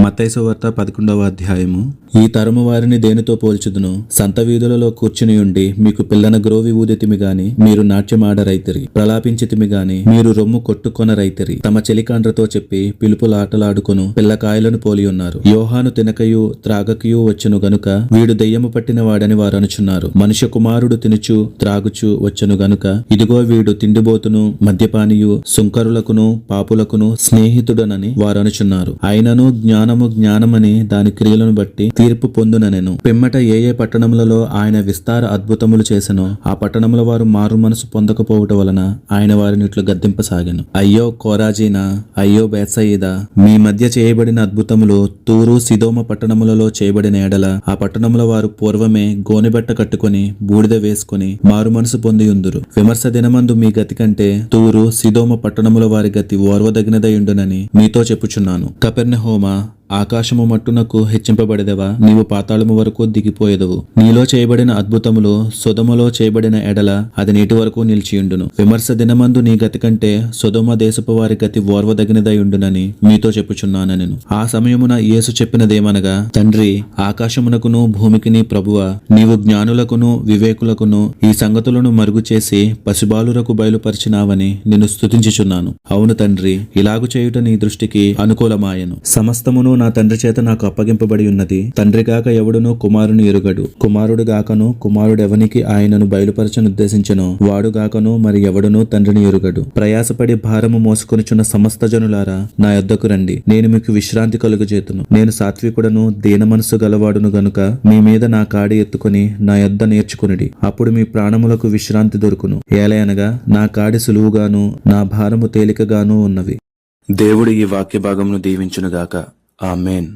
మత్తయి సువార్త 11వ అధ్యాయము. ఈ తరము వారిని దేనితో పోల్చుదును? సంత వీధులలో కూర్చునియుండి మీకు పిల్లన గ్రోవి ఊదితిమి గాని మీరు నాట్యమాడరైతిరి, ప్రలాపించితిమి గాని మీరు రొమ్ము కొట్టుకొనరైతిరి. తమ చెలికాండ్రతో చెప్పి పిలుపులాటలాడుకొను పిల్లకాయలను పోలియున్నారు. యోహాను తినకయు త్రాగకయు వచ్చును గనుక వీడు దెయ్యము పట్టిన వాడని వారు అనుచున్నారు. మనుష్య కుమారుడు తినుచు త్రాగుచు వచ్చును గనుక ఇదిగో వీడు తిండిబోతును మద్యపానియు సుంకరులకును పాపులకును స్నేహితుడనని వారు అనుచున్నారు. అయినను జ్ఞానము జ్ఞానమని దాని క్రియలను బట్టి తీర్పు పొందుననెను. పిమ్మట ఏ ఏ పట్టణములలో ఆయన విస్తార అద్భుతములు చేసెనో ఆ పట్టణముల వారు మారు మనసు పొందకపోవట వలన ఆయన వారిని ఇట్లు గద్దింపసాగెను. అయ్యో కోరాజీనా, అయ్యో బేత్సయిదా, మీ మధ్య చేయబడిన అద్భుతములు తూరు సిదోమ పట్టణములలో చేయబడిన ఎడల ఆ పట్టణముల వారు పూర్వమే గోనెబట్ట కట్టుకుని బూడిద వేసుకుని మారు మనసు పొందియుందురు. విమర్శ దినమందు మీ గతి కంటే తూరు సిదోమ పట్టణముల వారి గతి ఓర్వదగినదయుండునని మీతో చెప్పుచున్నాను. కపెర్నహూమా, ఆకాశము మట్టునకు హెచ్చింపబడెదవా? నీవు పాతాళము వరకు దిగిపోయేదవు. నీలో చేయబడిన అద్భుతములు సొదొమలో చేయబడిన ఎడల అది నేటి వరకు నిలిచియుండును. విమర్శ దినమందు నీ గతి కంటే సొదొమ దేశపు వారి గతి ఓర్వదగినదయుండునని మీతో చెప్పుచున్నానెను. ఆ సమయమున యేసు చెప్పినదేమనగా, తండ్రి, ఆకాశమునకును భూమికిని ప్రభువా, నీవు జ్ఞానులకును వివేకులకును ఈ సంగతులను మరుగు చేసి పసిబాలురకు బయలుపరిచినావని నిన్ను స్తుతించుచున్నాను. అవును తండ్రి, ఇలాగు చేయుట నీ దృష్టికి అనుకూలమాయెను. సమస్తమును నా తండ్రి చేత నాకు అప్పగింపబడి ఉన్నది. తండ్రి గాక ఎవడును కుమారుని ఎరుగడు, కుమారుడు గాకను కుమారుడెవనికి ఆయనను బయలుపరచనుద్దేశించెనో వాడు గాకను మరి ఎవడును తండ్రిని ఎరుగడు. ప్రయాసపడి భారము మోసుకొనుచున్న సమస్త జనులారా నా యొద్దకు రండి, నేను మీకు విశ్రాంతి కలుగజేతును. నేను సాత్వికుడను దీన మనస్సు గలవాడును గనుక మీ మీద నా కాడి ఎత్తుకొని నా యొద్ద నేర్చుకునిడి, అప్పుడు మీ ప్రాణములకు విశ్రాంతి దొరుకును. ఏలయనగా నా కాడి సులువుగాను నా భారము తేలికగాను ఉన్నవి. దేవుడు ఈ వాక్య భాగమును దీవించునుగాక. ఆమేన్.